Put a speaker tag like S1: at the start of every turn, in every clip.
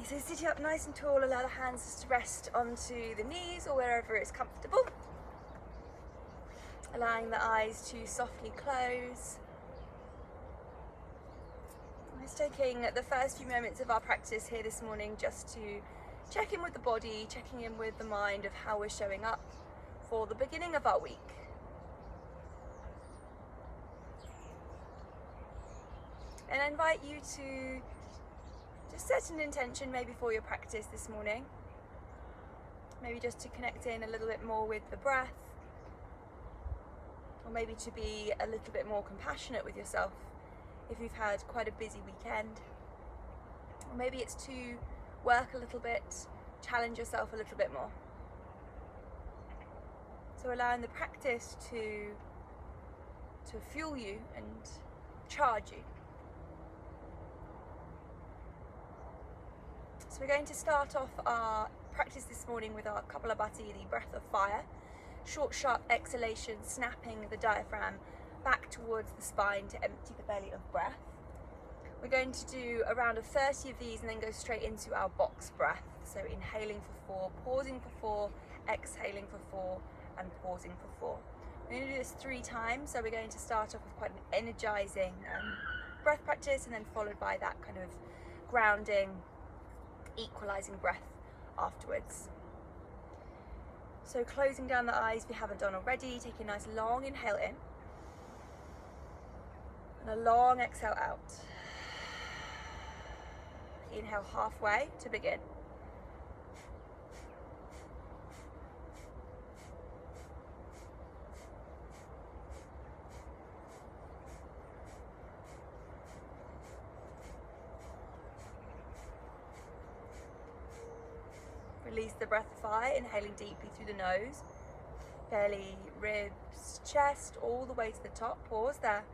S1: So sitting up nice and tall, allow the hands just to rest onto the knees or wherever it's comfortable. Allowing the eyes to softly close. Just taking the first few moments of our practice here this morning just to check in with the body, checking in with the mind of how we're showing up for the beginning of our week. And I invite you to just set an intention maybe for your practice this morning. Maybe just to connect in a little bit more with the breath, or maybe to be a little bit more compassionate with yourself if you've had quite a busy weekend. Or maybe it's to work a little bit, challenge yourself a little bit more. So allowing the practice to fuel you and charge you. So we're going to start off our practice this morning with our Kapalabhati, the breath of fire. Short, sharp exhalation, snapping the diaphragm back towards the spine to empty the belly of breath. We're going to do around 30 of these and then go straight into our box breath. So inhaling for 4, pausing for 4, exhaling for 4, and pausing for 4. We're going to do this 3 times, so we're going to start off with quite an energizing breath practice, and then followed by that kind of grounding, equalizing breath afterwards. So closing down the eyes if you haven't done already, take a nice long inhale in, and a long exhale out. Inhale halfway to begin. Release the breath of fire, inhaling deeply through the nose, belly, ribs, chest, all the way to the top. Pause there.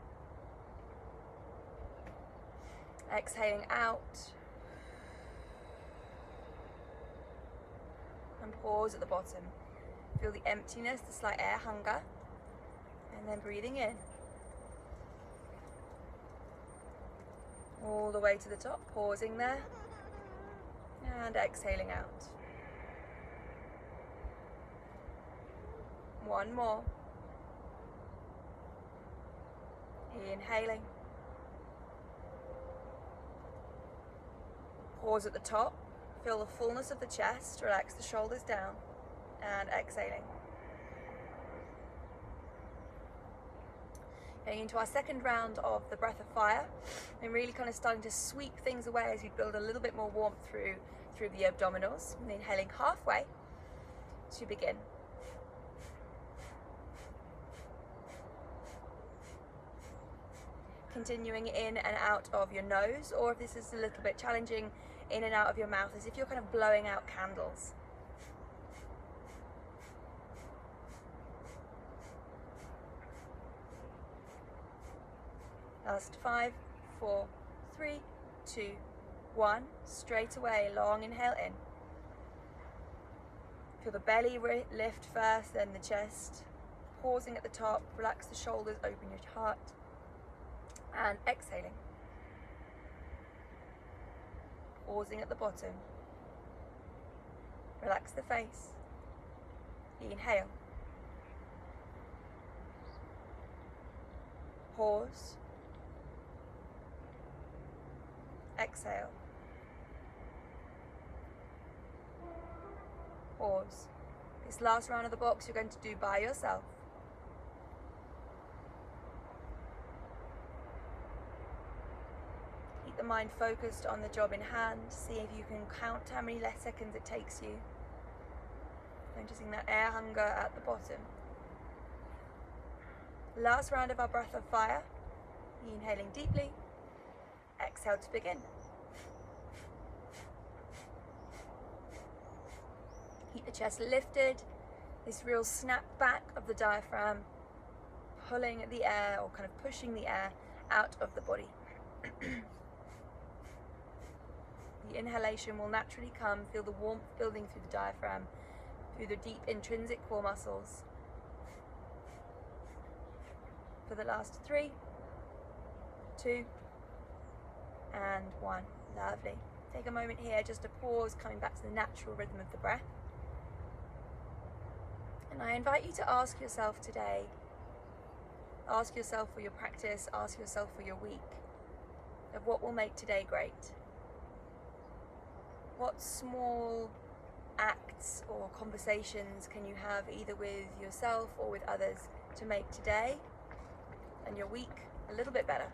S1: Exhaling out. And pause at the bottom. Feel the emptiness, the slight air hunger, and then breathing in. All the way to the top, pausing there, and exhaling out. One more. Inhaling. Pause at the top. Feel the fullness of the chest. Relax the shoulders down. And exhaling. Going into our second round of the breath of fire. And really kind of starting to sweep things away as we build a little bit more warmth through the abdominals. And inhaling halfway to begin. Continuing in and out of your nose, or if this is a little bit challenging, in and out of your mouth, as if you're kind of blowing out candles. Last 5, 4, 3, 2, 1. Straight away, long inhale in. Feel the belly lift first, then the chest. Pausing at the top, relax the shoulders, open your heart. And exhaling. Pausing at the bottom. Relax the face. Inhale. Pause. Exhale. Pause. This last round of the box you're going to do by yourself. The mind focused on the job in hand. See if you can count how many less seconds it takes you. Noticing that air hunger at the bottom. Last round of our breath of fire. Inhaling deeply. Exhale to begin. Keep the chest lifted. This real snap back of the diaphragm, pulling at the air, or kind of pushing the air out of the body. The inhalation will naturally come. Feel the warmth building through the diaphragm, through the deep intrinsic core muscles. For the last 3, 2, and 1. Lovely. Take a moment here just to pause, coming back to the natural rhythm of the breath. And I invite you to ask yourself today, ask yourself for your practice, ask yourself for your week, of what will make today great. What small acts or conversations can you have either with yourself or with others to make today and your week a little bit better?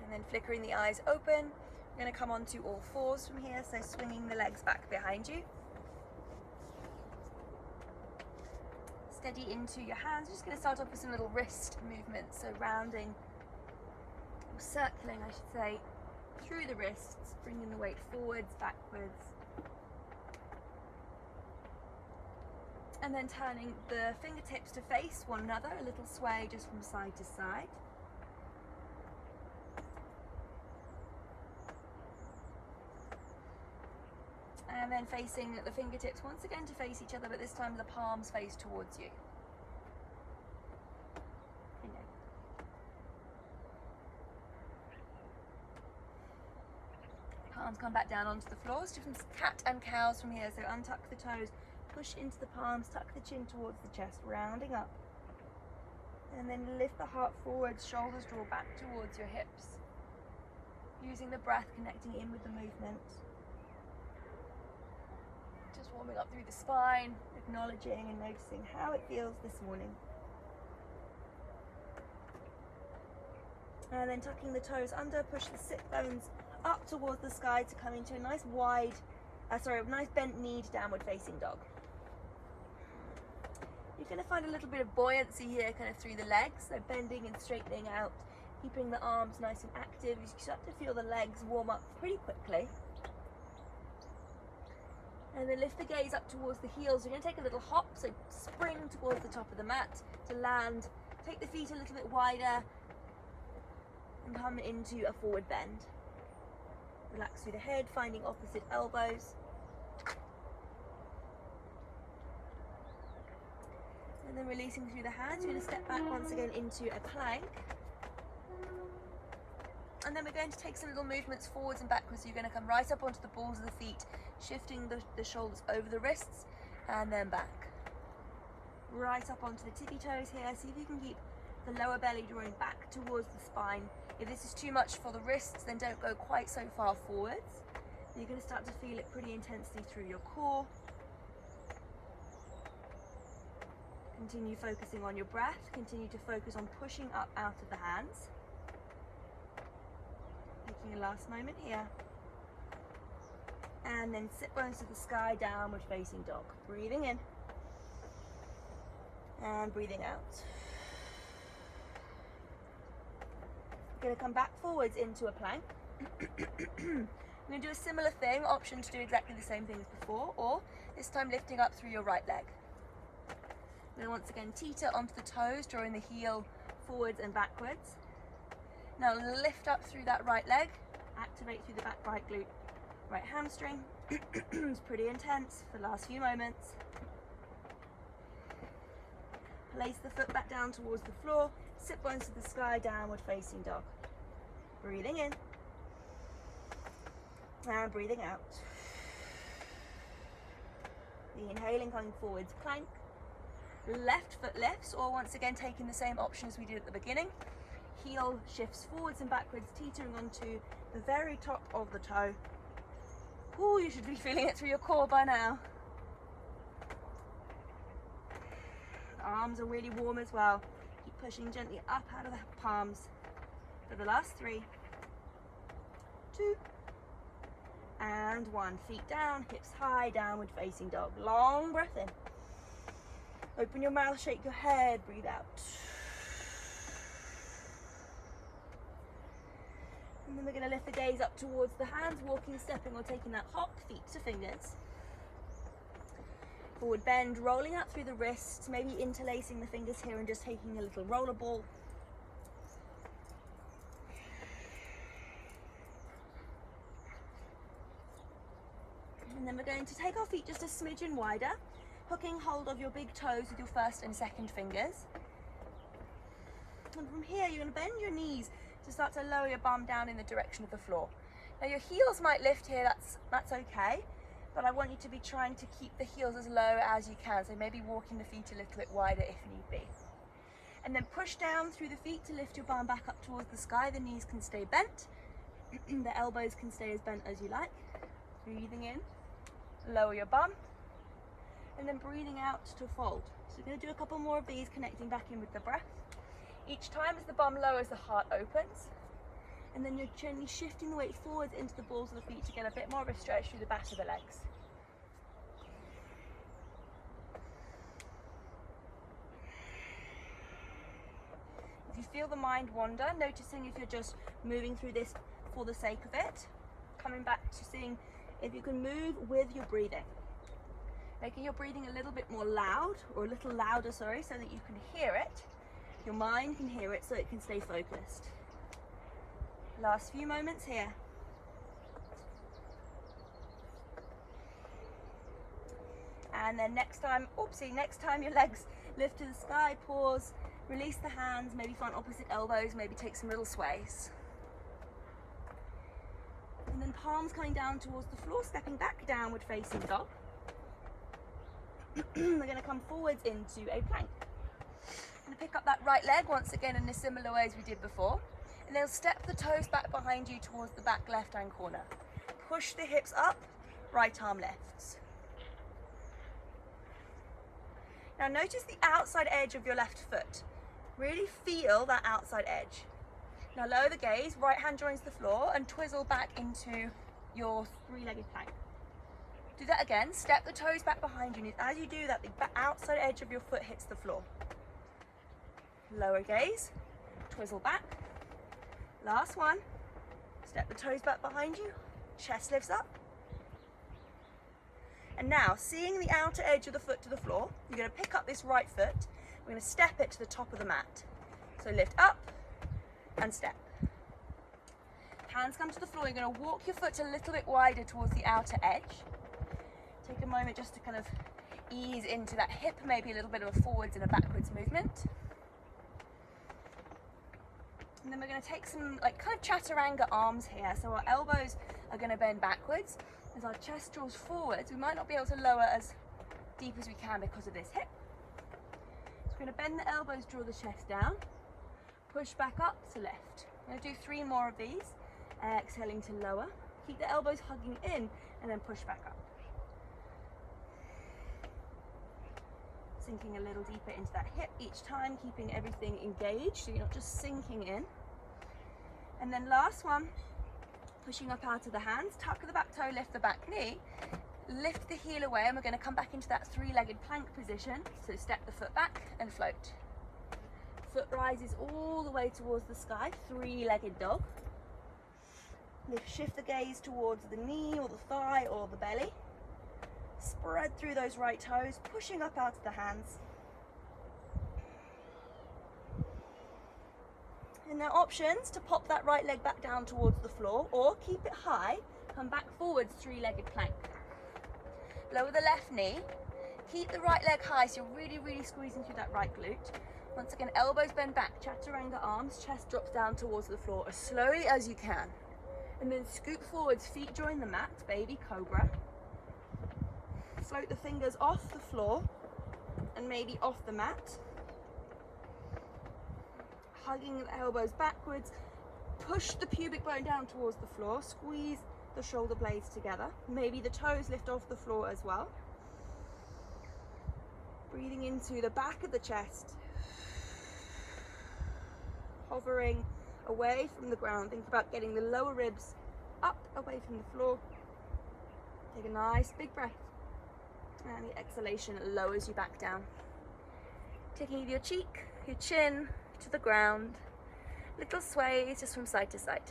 S1: And then flickering the eyes open, I'm going to come onto all fours from here, so swinging the legs back behind you. Steady into your hands. Just going to start off with some little wrist movements, so rounding, or circling I should say, through the wrists, bringing the weight forwards, backwards. And then turning the fingertips to face one another, a little sway just from side to side. And then facing the fingertips once again to face each other, but this time the palms face towards you. Palms come back down onto the floor. Let's do some cat and cows from here. So untuck the toes, push into the palms, tuck the chin towards the chest, rounding up. And then lift the heart forwards, shoulders draw back towards your hips. Using the breath, connecting in with the movement. Just warming up through the spine, acknowledging and noticing how it feels this morning. And then tucking the toes under, push the sit bones up towards the sky to come into a nice nice bent knee to downward facing dog. You're going to find a little bit of buoyancy here kind of through the legs, so bending and straightening out, keeping the arms nice and active. You start to feel the legs warm up pretty quickly. And then lift the gaze up towards the heels. You're going to take a little hop, so spring towards the top of the mat to land. Take the feet a little bit wider and come into a forward bend. Relax through the head, finding opposite elbows. And then releasing through the hands. You're going to step back once again into a plank. And then we're going to take some little movements forwards and backwards. So you're going to come right up onto the balls of the feet, shifting the shoulders over the wrists and then back. Right up onto the tippy toes here. See if you can keep the lower belly drawing back towards the spine. If this is too much for the wrists, then don't go quite so far forwards. You're going to start to feel it pretty intensely through your core. Continue focusing on your breath. Continue to focus on pushing up out of the hands. Taking a last moment here. And then sit bones to the sky, downward facing dog. Breathing in. And breathing out. We're going to come back forwards into a plank. I'm going to do a similar thing, option to do exactly the same thing as before, or this time lifting up through your right leg. I'm going to once again teeter onto the toes, drawing the heel forwards and backwards. Now lift up through that right leg, activate through the back right glute, right hamstring. It's pretty intense for the last few moments. Place the foot back down towards the floor, sit bones to the sky, downward facing dog. Breathing in and breathing out. The inhaling coming forwards, plank. Left foot lifts, or once again taking the same option as we did at the beginning. Heel shifts forwards and backwards, teetering onto the very top of the toe. Ooh, you should be feeling it through your core by now. Arms are really warm as well. Keep pushing gently up out of the palms. For the last 3, 2, and 1. Feet down, hips high, downward facing dog. Long breath in. Open your mouth, shake your head, breathe out. And then we're going to lift the gaze up towards the hands, walking, stepping, or taking that hop, feet to fingers. Forward bend, rolling out through the wrists, maybe interlacing the fingers here and just taking a little roller ball. And then we're going to take our feet just a smidgen wider, hooking hold of your big toes with your first and second fingers. And from here, you're going to bend your knees to start to lower your bum down in the direction of the floor. Now your heels might lift here, that's okay, but I want you to be trying to keep the heels as low as you can, so maybe walking the feet a little bit wider if need be. And then push down through the feet to lift your bum back up towards the sky. The knees can stay bent, the elbows can stay as bent as you like. Breathing in, lower your bum, and then breathing out to fold. So we're going to do a couple more of these, connecting back in with the breath. Each time as the bum lowers, the heart opens. And then you're gently shifting the weight forwards into the balls of the feet to get a bit more of a stretch through the back of the legs. If you feel the mind wander, noticing if you're just moving through this for the sake of it, coming back to seeing if you can move with your breathing. Making your breathing a little bit more loud, or a little louder, sorry, so that you can hear it. Your mind can hear it so it can stay focused. Last few moments here. And then next time your legs lift to the sky, pause, release the hands, maybe find opposite elbows, maybe take some little sways. And then palms coming down towards the floor, stepping back, downward facing dog. We're going to come forwards into a plank. I'm going to pick up that right leg once again in a similar way as we did before. And then step the toes back behind you towards the back left hand corner. Push the hips up, right arm lifts. Now notice the outside edge of your left foot. Really feel that outside edge. Now lower the gaze, right hand joins the floor and twizzle back into your three-legged plank. Do that again, step the toes back behind you, and as you do that, the outside edge of your foot hits the floor. Lower gaze, twizzle back. Last one, step the toes back behind you, chest lifts up. And now, seeing the outer edge of the foot to the floor, you're going to pick up this right foot, we're going to step it to the top of the mat. So lift up and step. Hands come to the floor, you're going to walk your foot a little bit wider towards the outer edge. Take a moment just to kind of ease into that hip, maybe a little bit of a forwards and a backwards movement. And then we're going to take some like kind of chaturanga arms here. So our elbows are going to bend backwards. As our chest draws forwards, we might not be able to lower as deep as we can because of this hip. So we're going to bend the elbows, draw the chest down, push back up to lift. I'm going to do 3 more of these, exhaling to lower. Keep the elbows hugging in and then push back up. Sinking a little deeper into that hip each time, keeping everything engaged so you're not just sinking in. And then last one, pushing up out of the hands, tuck the back toe, lift the back knee, lift the heel away, and we're going to come back into that 3-legged plank position. So step the foot back and float. Foot rises all the way towards the sky, 3-legged dog. Shift the gaze towards the knee or the thigh or the belly. Spread through those right toes, pushing up out of the hands. And now options to pop that right leg back down towards the floor or keep it high, come back forwards, 3-legged plank. Lower the left knee, keep the right leg high so you're really squeezing through that right glute. Once again, elbows bend back, chaturanga arms, chest drops down towards the floor as slowly as you can. And then scoop forwards, feet join the mat, baby cobra. Float the fingers off the floor and maybe off the mat. Hugging the elbows backwards, push the pubic bone down towards the floor, squeeze the shoulder blades together. Maybe the toes lift off the floor as well. Breathing into the back of the chest. Hovering away from the ground. Think about getting the lower ribs up away from the floor. Take a nice big breath. And the exhalation lowers you back down. Taking your cheek, your chin to the ground. Little sways just from side to side.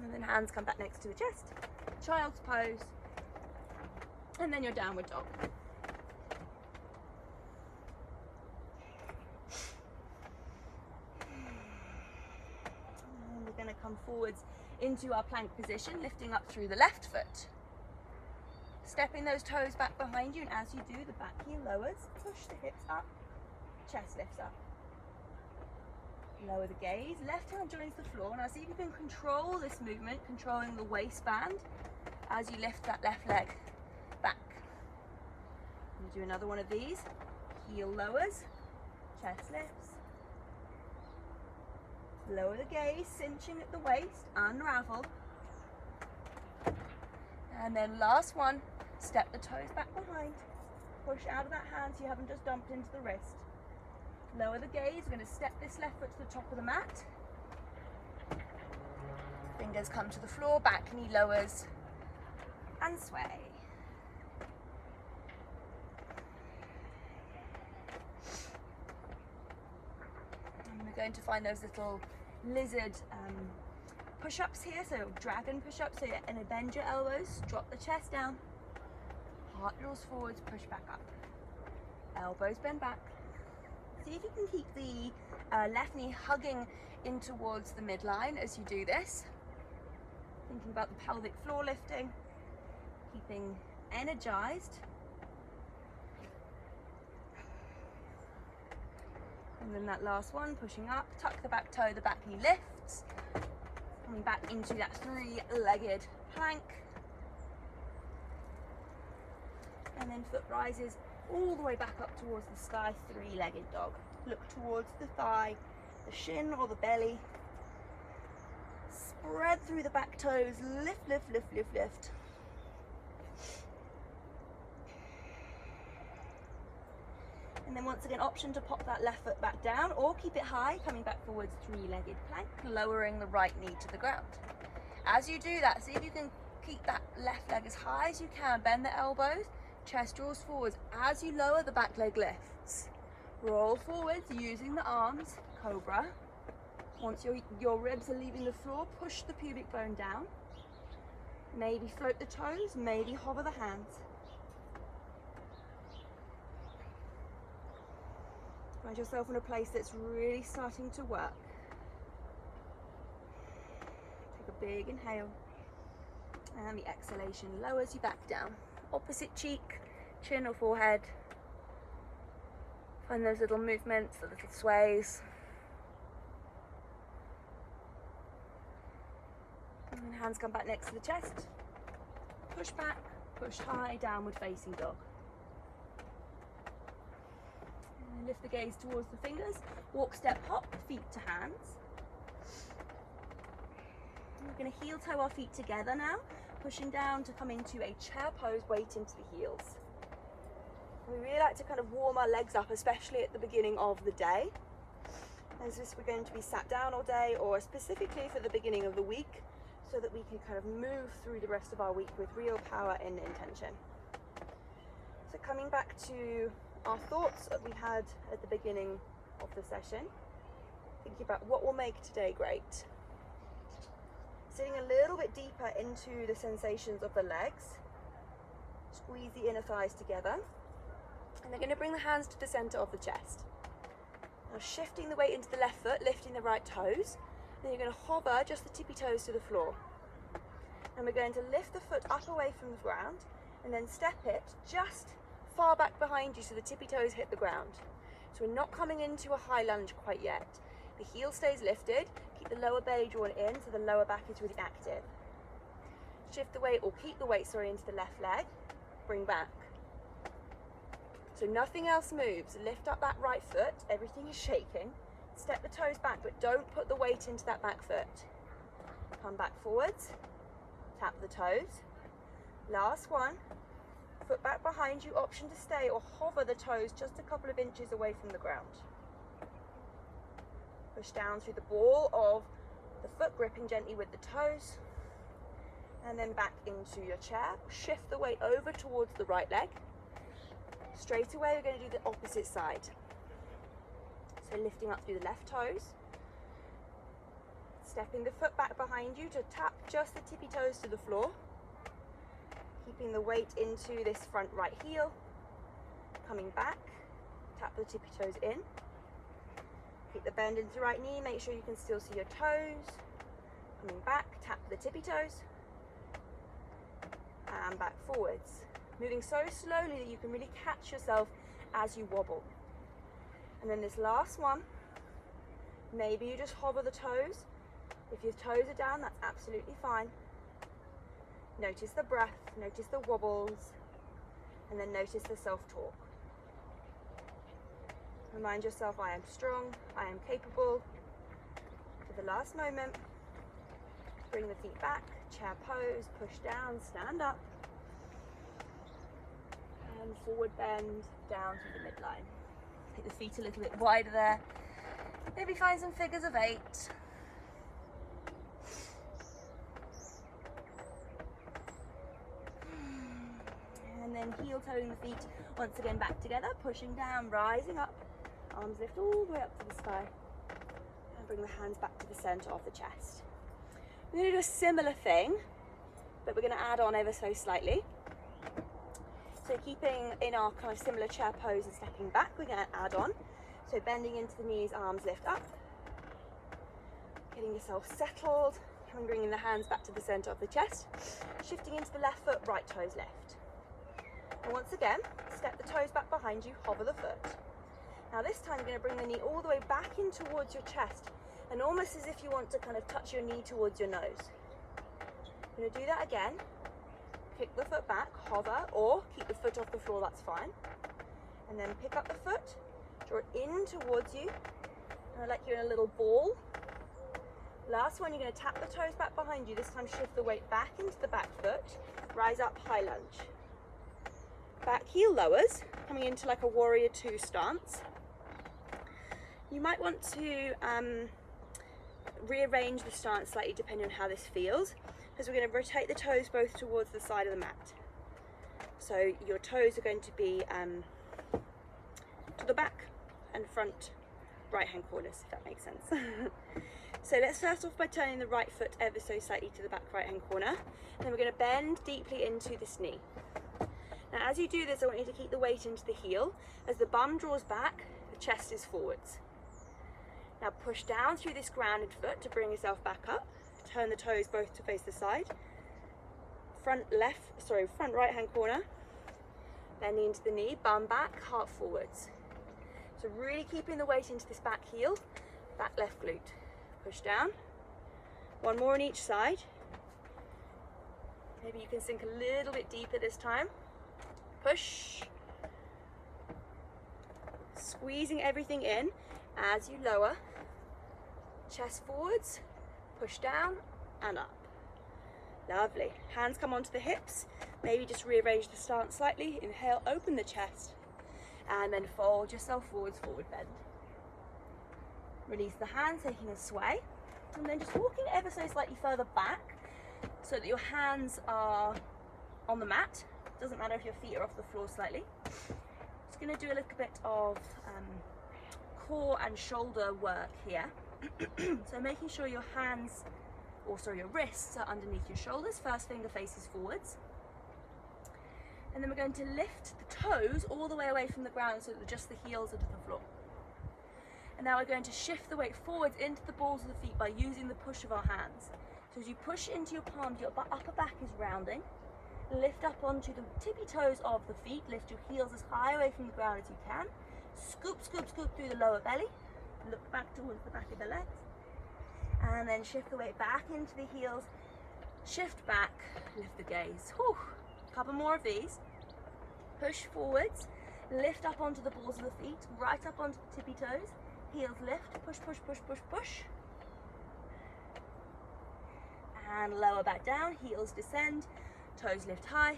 S1: And then hands come back next to the chest. Child's pose. And then your downward dog. And we're going to come forwards into our plank position, lifting up through the left foot. Stepping those toes back behind you, and as you do, the back heel lowers, push the hips up, chest lifts up. Lower the gaze, left hand joins the floor. Now see if you can control this movement, controlling the waistband as you lift that left leg back. You do another one of these, heel lowers, chest lifts. Lower the gaze, cinching at the waist, unravel. And then last one, step the toes back behind. Push out of that hand so you haven't just dumped into the wrist. Lower the gaze, we're going to step this left foot to the top of the mat. Fingers come to the floor, back knee lowers, and sway. And we're going to find those little lizard push-ups here, so dragon push-ups, so you're going to bend your elbows, drop the chest down, heart draws forwards, push back up, elbows bend back. See if you can keep the left knee hugging in towards the midline as you do this, thinking about the pelvic floor lifting, keeping energized. And then that last one, pushing up, tuck the back toe, the back knee lifts, coming back into that three-legged plank. And then foot rises all the way back up towards the sky, three-legged dog. Look towards the thigh, the shin or the belly. Spread through the back toes, lift, lift, lift, lift, lift. And then once again, option to pop that left foot back down or keep it high, coming back forwards, three-legged plank, lowering the right knee to the ground. As you do that, see if you can keep that left leg as high as you can, bend the elbows, chest draws forwards. As you lower, the back leg lifts. Roll forwards using the arms, cobra. Once your ribs are leaving the floor, push the pubic bone down. Maybe float the toes, maybe hover the hands. Find yourself in a place that's really starting to work. Take a big inhale, and the exhalation lowers you back down. Opposite cheek, chin or forehead. Find those little movements, the little sways. And then hands come back next to the chest. Push back, push high, downward facing dog. And lift the gaze towards the fingers. Walk, step, hop, feet to hands. And we're going to heel toe our feet together now, pushing down to come into a chair pose, weight into the heels. We really like to kind of warm our legs up, especially at the beginning of the day. As we're going to be sat down all day, or specifically for the beginning of the week, so that we can kind of move through the rest of our week with real power and intention. So coming back to our thoughts that we had at the beginning of the session, thinking about what will make today great. Sitting a little bit deeper into the sensations of the legs. Squeeze the inner thighs together. And they're going to bring the hands to the center of the chest. Now shifting the weight into the left foot, lifting the right toes. Then you're going to hover just the tippy toes to the floor. And we're going to lift the foot up away from the ground and then step it just far back behind you so the tippy toes hit the ground. So we're not coming into a high lunge quite yet. The heel stays lifted. Keep the lower belly drawn in so the lower back is really active. Shift the weight, or keep the weight, into the left leg. Bring back. So nothing else moves. Lift up that right foot. Everything is shaking. Step the toes back, but don't put the weight into that back foot. Come back forwards. Tap the toes. Last one. Foot back behind you. Option to stay or hover the toes just a couple of inches away from the ground. Push down through the ball of the foot, gripping gently with the toes. And then back into your chair. Shift the weight over towards the right leg. Straight away, we're going to do the opposite side. So lifting up through the left toes. Stepping the foot back behind you to tap just the tippy toes to the floor. Keeping the weight into this front right heel. Coming back, tap the tippy toes in. Keep the bend into the right knee, make sure you can still see your toes. Coming back, tap the tippy toes. And back forwards. moving so slowly that you can really catch yourself as you wobble. And then this last one, maybe you just hover the toes. If your toes are down, that's absolutely fine. Notice the breath, notice the wobbles, and then notice the self-talk. Remind yourself, I am strong, I am capable. For the last moment, bring the feet back, chair pose, push down, stand up. And forward bend down to the midline. Take the feet a little bit wider there. Maybe find some figures of 8. And then heel toeing the feet once again back together, pushing down, rising up. Arms lift all the way up to the sky. And bring the hands back to the center of the chest. We're going to do a similar thing, but we're going to add on ever so slightly. So keeping in our kind of similar chair pose and stepping back, we're going to add on. So bending into the knees, arms lift up. Getting yourself settled. And bringing the hands back to the center of the chest. Shifting into the left foot, right toes left. And once again, step the toes back behind you, hover the foot. Now this time you're going to bring the knee all the way back in towards your chest, and almost as if you want to kind of touch your knee towards your nose. You're going to do that again. Kick the foot back, hover, or keep the foot off the floor, that's fine. And then pick up the foot, draw it in towards you, and like you're in a little ball. Last one, you're going to tap the toes back behind you. This time shift the weight back into the back foot, rise up, high lunge. Back heel lowers, coming into like a warrior 2 stance. You might want to rearrange the stance slightly depending on how this feels, because we're going to rotate the toes both towards the side of the mat. So your toes are going to be to the back and front right hand corners, if that makes sense. So let's start off by turning the right foot ever so slightly to the back right hand corner. And then we're going to bend deeply into this knee. Now as you do this, I want you to keep the weight into the heel. As the bum draws back, the chest is forwards. Now push down through this grounded foot to bring yourself back up. Turn the toes both to face the side. Front right hand corner. Bending into the knee, bum back, heart forwards. So really keeping the weight into this back heel, back left glute. Push down. One more on each side. Maybe you can sink a little bit deeper this time. Push. Squeezing everything in as you lower. Chest forwards, push down and up. Lovely. Hands come onto the hips. Maybe just rearrange the stance slightly. Inhale, open the chest. And then fold yourself forwards, forward bend. Release the hands, taking a sway. And then just walking ever so slightly further back so that your hands are on the mat. Doesn't matter if your feet are off the floor slightly. Just going to do a little bit of core and shoulder work here. So making sure your hands, your wrists are underneath your shoulders. First finger faces forwards. And then we're going to lift the toes all the way away from the ground so that just the heels are to the floor. And now we're going to shift the weight forwards into the balls of the feet by using the push of our hands. So as you push into your palms, your upper back is rounding. Lift up onto the tippy toes of the feet. Lift your heels as high away from the ground as you can. Scoop, scoop, scoop through the lower belly. Look back towards the back of the legs. And then shift the weight back into the heels. Shift back, lift the gaze. Whew. Couple more of these. Push forwards. Lift up onto the balls of the feet. Right up onto the tippy toes. Heels lift. Push, push, push, push, push. And lower back down. Heels descend. Toes lift high.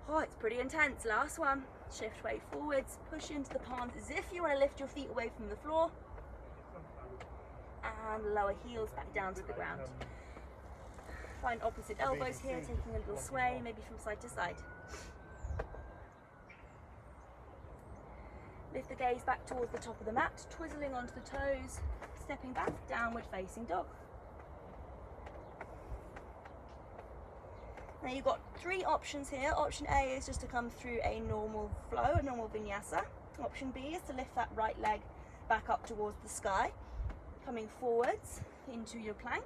S1: Oh, it's pretty intense. Last one. Shift weight forwards. Push into the palms as if you want to lift your feet away from the floor. And lower heels back down to the ground. Find opposite elbows here, taking a little sway, maybe from side to side. Lift the gaze back towards the top of the mat, twizzling onto the toes, stepping back, downward facing dog. Now you've got 3 options here. Option A is just to come through a normal flow, a normal vinyasa. Option B is to lift that right leg back up towards the sky, coming forwards into your plank.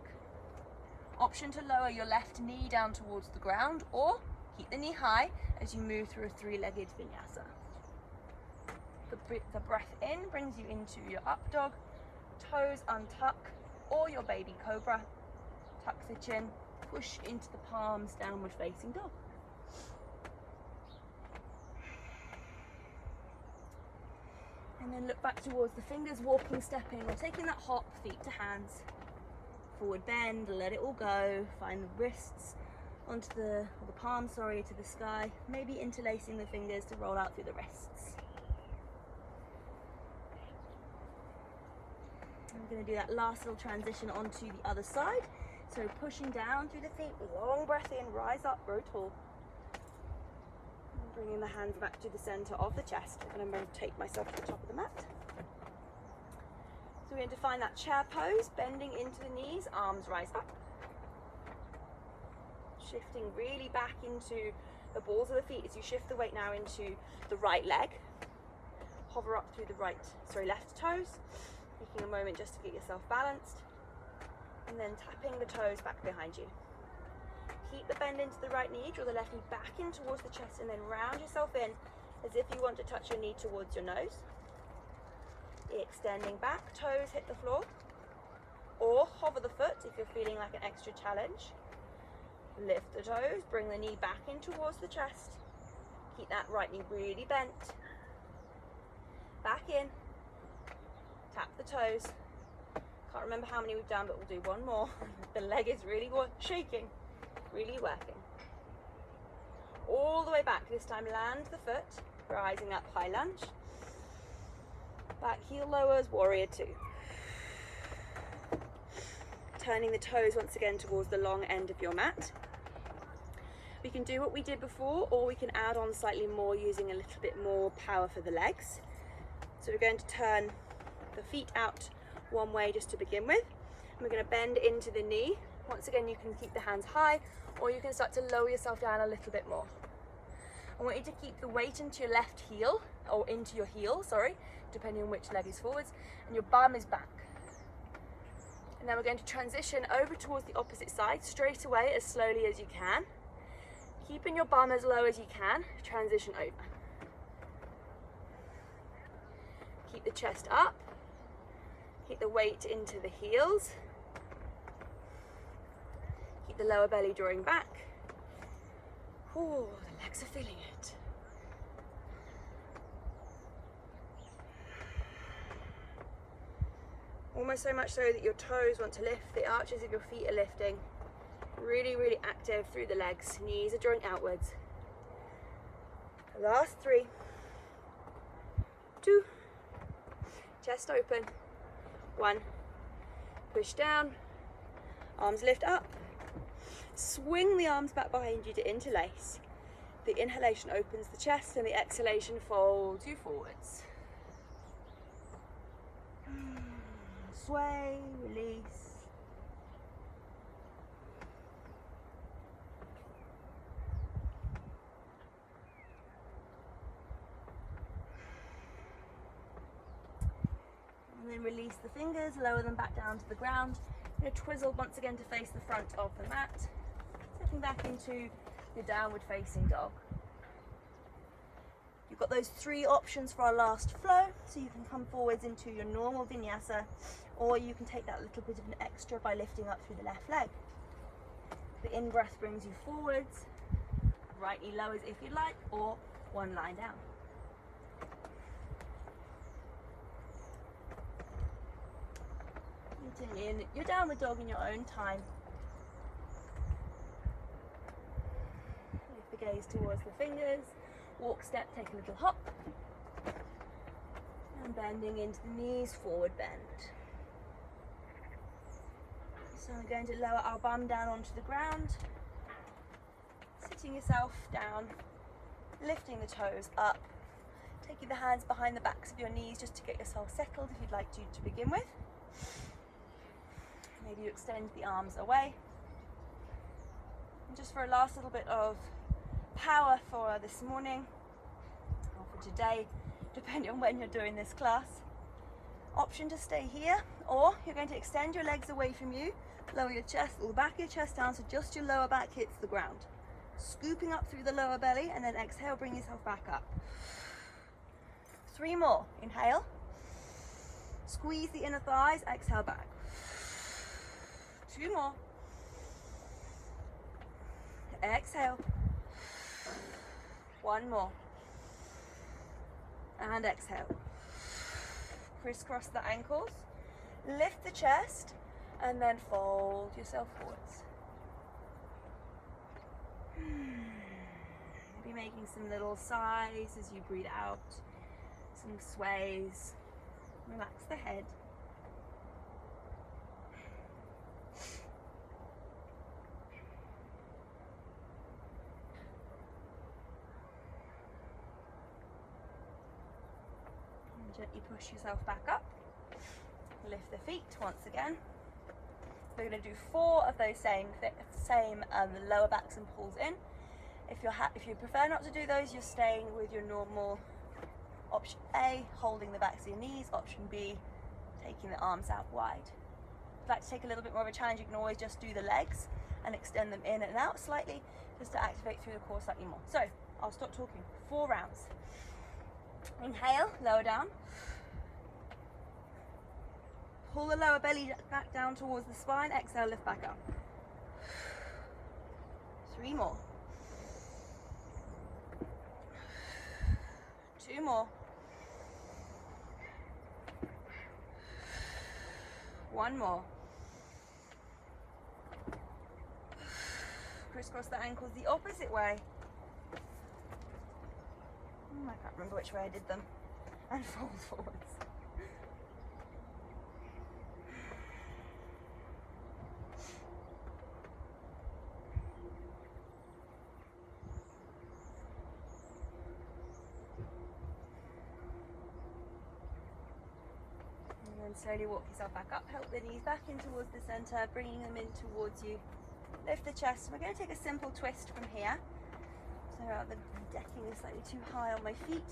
S1: Option to lower your left knee down towards the ground or Keep the knee high as you move through a three-legged vinyasa. The breath in brings you into your up dog, toes untuck, or your baby cobra. Tuck the chin, push into the palms, downward facing dog. And then look back towards the fingers, walking, stepping, or taking that hop, feet to hands. Forward bend, let it all go. Find the wrists onto the palms, to the sky. Maybe interlacing the fingers to roll out through the wrists. I'm going to do that last little transition onto the other side. So pushing down through the feet, long breath in, rise up, grow tall. Bringing the hands back to the center of the chest, and I'm going to take myself to the top of the mat. So we're going to find that chair pose, bending into the knees, arms rise up. Shifting really back into the balls of the feet as you shift the weight now into the right leg. Hover up through the left toes, taking a moment just to get yourself balanced, and then tapping the toes back behind you. Keep the bend into the right knee, draw the left knee back in towards the chest, and then round yourself in as if you want to touch your knee towards your nose. Extending back, toes hit the floor, or hover the foot if you're feeling like an extra challenge. Lift the toes, bring the knee back in towards the chest. Keep that right knee really bent. Back in, tap the toes. Can't remember how many we've done, but we'll do one more. The leg is really shaking. Really working. All the way back. This time land the foot, rising up, high lunge. Back heel lowers, warrior two. Turning the toes once again towards the long end of your mat. We can do what we did before, or we can add on slightly more using a little bit more power for the legs. So we're going to turn the feet out one way just to begin with. And we're going to bend into the knee. Once again, you can keep the hands high, or you can start to lower yourself down a little bit more. I want you to keep the weight into your left heel, or into your heel, depending on which leg is forwards, and your bum is back. And now we're going to transition over towards the opposite side, straight away as slowly as you can. Keeping your bum as low as you can, transition over. Keep the chest up, keep the weight into the heels. Keep the lower belly drawing back. Ooh, the legs are feeling it. Almost so much so that your toes want to lift, the arches of your feet are lifting. Really, really active through the legs. Knees are drawing outwards. Last 3, 2, chest open, 1, push down, arms lift up. Swing the arms back behind you to interlace. The inhalation opens the chest and the exhalation folds you forwards. Sway, release. And then release the fingers, lower them back down to the ground. You're going to twizzle once again to face the front of the mat. Stepping back into your downward facing dog. You've got those 3 options for our last flow, so you can come forwards into your normal vinyasa, or you can take that little bit of an extra by lifting up through the left leg. The in-breath brings you forwards, right knee lowers if you like, or one line down. Meeting in your downward dog in your own time. Lift the gaze towards the fingers, walk, step, take a little hop, and bending into the knees, forward bend. So we're going to lower our bum down onto the ground, sitting yourself down, lifting the toes up, taking the hands behind the backs of your knees just to get yourself settled if you'd like to begin with. Maybe you extend the arms away. And just for a last little bit of power for this morning, or for today, depending on when you're doing this class. Option to stay here, or you're going to extend your legs away from you, lower your chest, or the back of your chest down so just your lower back hits the ground. Scooping up through the lower belly, and then exhale, bring yourself back up. 3 more. Inhale. Squeeze the inner thighs, exhale back. 2 more. Exhale. 1 more. And exhale. Crisscross the ankles. Lift the chest, and then fold yourself forwards. Maybe making some little sighs as you breathe out. Some sways. Relax the head. And gently push yourself back up. Lift the feet once again. We're going to do 4 of those same lower backs and pulls in. If you prefer not to do those, you're staying with your normal option A, holding the backs of your knees. Option B, taking the arms out wide. If you'd like to take a little bit more of a challenge, you can always just do the legs and extend them in and out slightly, just to activate through the core slightly more. So I'll stop talking. 4 rounds. Inhale, lower down. Pull the lower belly back down towards the spine. Exhale, lift back up. 3 more. 2 more. 1 more. Crisscross the ankles the opposite way. I can't remember which way I did them. And fold forwards. And slowly walk yourself back up. Help the knees back in towards the center, bringing them in towards you. Lift the chest. We're going to take a simple twist from here. So the decking is slightly too high on my feet.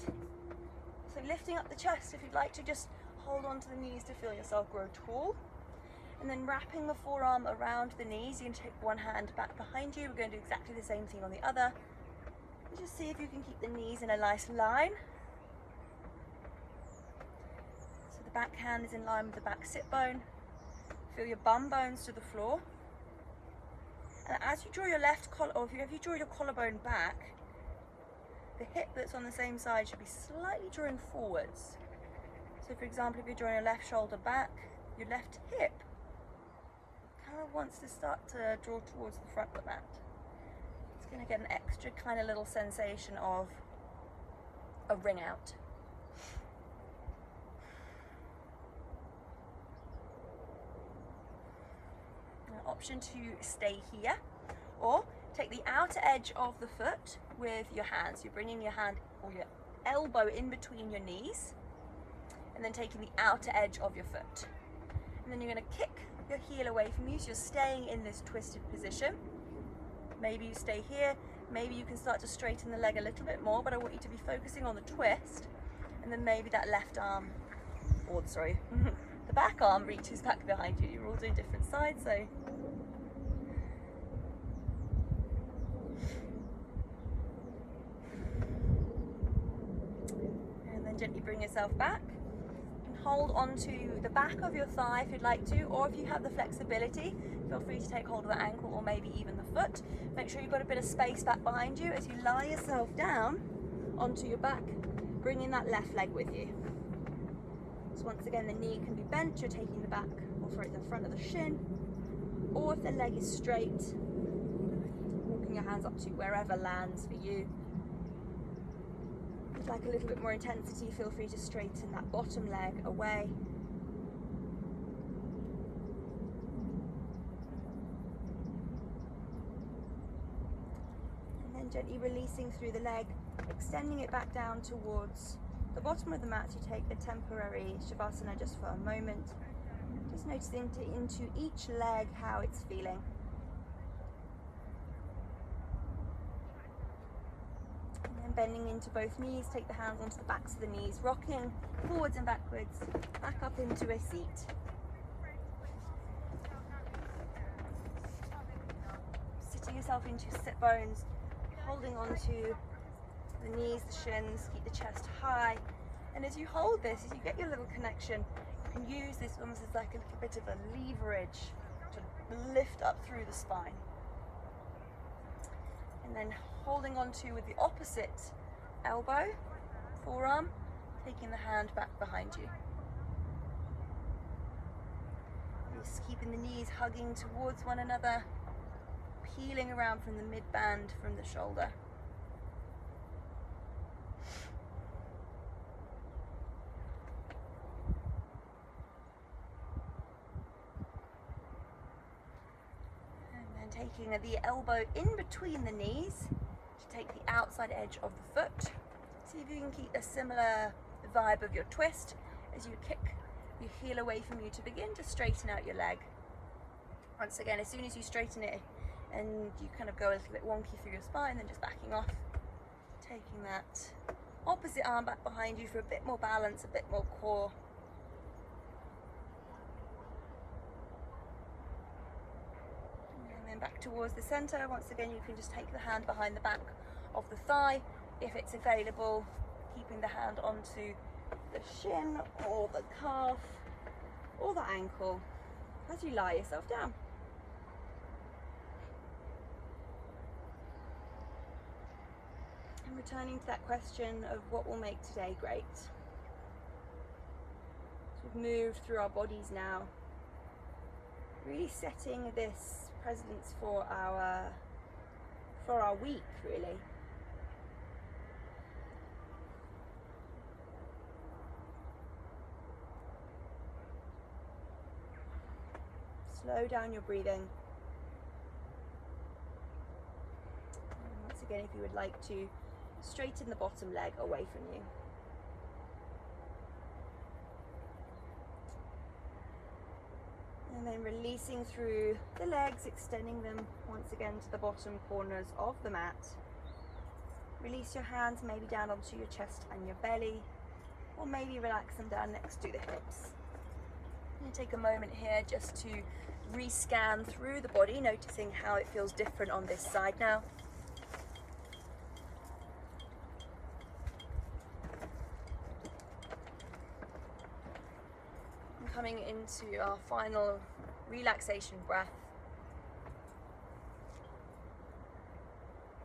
S1: So lifting up the chest, if you'd like to just hold on to the knees to feel yourself grow tall. And then wrapping the forearm around the knees. You can take one hand back behind you. We're going to do exactly the same thing on the other. And just see if you can keep the knees in a nice line. So the back hand is in line with the back sit bone. Feel your bum bones to the floor. And as you draw your left collar, or if you draw your collarbone back, the hip that's on the same side should be slightly drawn forwards. So for example, if you're drawing your left shoulder back, your left hip kind of wants to start to draw towards the front of the mat. It's going to get an extra kind of little sensation of a ring out. Option to stay here, or take the outer edge of the foot with your hands. You're bringing your hand or your elbow in between your knees, and then taking the outer edge of your foot. And then you're going to kick your heel away from you, so you're staying in this twisted position. Maybe you stay here, maybe you can start to straighten the leg a little bit more, but I want you to be focusing on the twist, and then maybe that left arm, or sorry, the back arm reaches back behind you. You're all doing different sides, so gently bring yourself back and hold onto the back of your thigh if you'd like to, or if you have the flexibility, feel free to take hold of the ankle or maybe even the foot. Make sure you've got a bit of space back behind you as you lie yourself down onto your back, bringing that left leg with you. So once again, the knee can be bent, you're taking the back, or sorry, the front of the shin, or if the leg is straight, walking your hands up to wherever lands for you. Like a little bit more intensity, feel free to straighten that bottom leg away. And then gently releasing through the leg, extending it back down towards the bottom of the mat. You take a temporary Shavasana just for a moment. Just noticing into each leg how it's feeling. Bending into both knees, take the hands onto the backs of the knees, rocking forwards and backwards, back up into a seat. Sitting yourself into sit bones, holding on to the knees, the shins, keep the chest high. And as you hold this, as you get your little connection, you can use this almost as like a little bit of a leverage to lift up through the spine. And then holding on to with the opposite elbow, forearm, taking the hand back behind you. Just keeping the knees hugging towards one another, peeling around from the mid-band from the shoulder. And then taking the elbow in between the knees to take the outside edge of the foot. See if you can keep a similar vibe of your twist as you kick your heel away from you to begin to straighten out your leg. Once again, as soon as you straighten it and you kind of go a little bit wonky through your spine, then just backing off, taking that opposite arm back behind you for a bit more balance, a bit more core. And then back towards the center. Once again, you can just take the hand behind the back of the thigh if it's available, keeping the hand onto the shin or the calf or the ankle as you lie yourself down. And returning to that question of what will make today great. So we've moved through our bodies now, really setting this precedence for our week, really. Slow down your breathing. And once again, if you would like to straighten the bottom leg away from you. And then releasing through the legs, extending them once again to the bottom corners of the mat. Release your hands maybe down onto your chest and your belly, or maybe relax them down next to the hips. And take a moment here just to rescan through the body, noticing how it feels different on this side now. And coming into our final relaxation breath.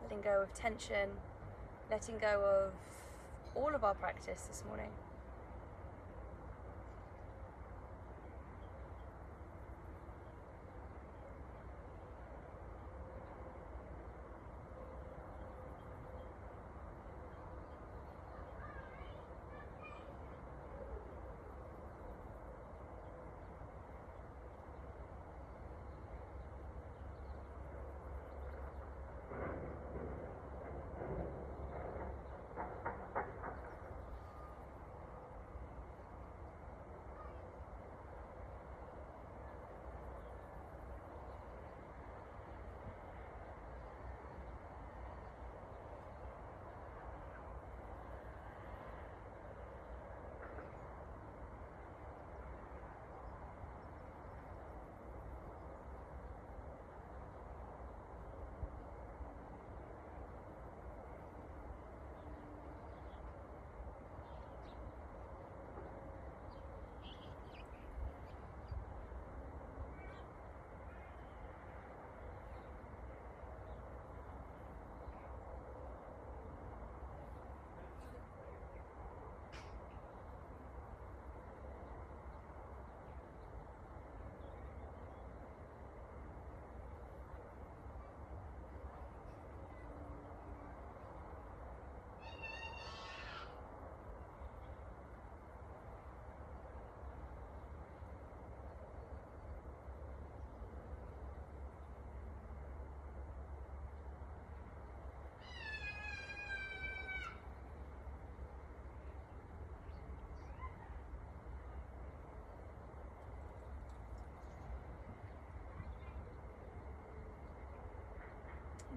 S1: Letting go of tension, letting go of all of our practice this morning.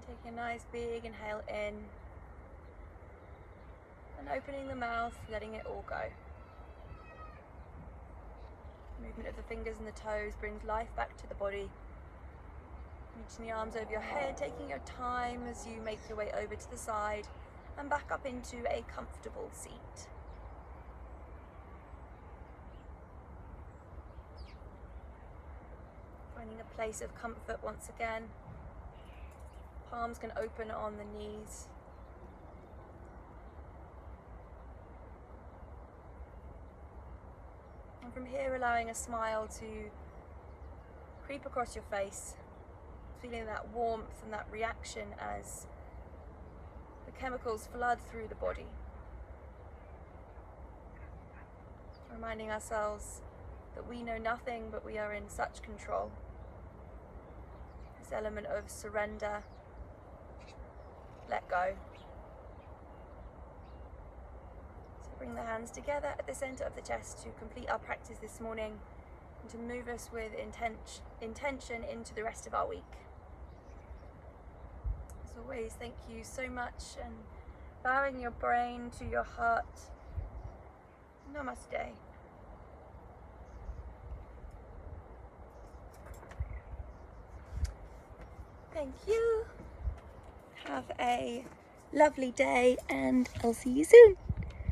S1: Take a nice big inhale in and opening the mouth, letting it all go. Movement of the fingers and the toes brings life back to the body. You Reaching the arms over your head, taking your time as you make your way over to the side and back up into a comfortable seat. Finding a place of comfort once again. Palms can open on the knees. And from here, allowing a smile to creep across your face, feeling that warmth and that reaction as the chemicals flood through the body. Reminding ourselves that we know nothing, but we are in such control. This element of surrender, let go. So bring the hands together at the center of the chest to complete our practice this morning and to move us with intention into the rest of our week. As always, thank you so much, and bowing your brain to your heart. Namaste. Thank you. Have a lovely day, and I'll see you soon.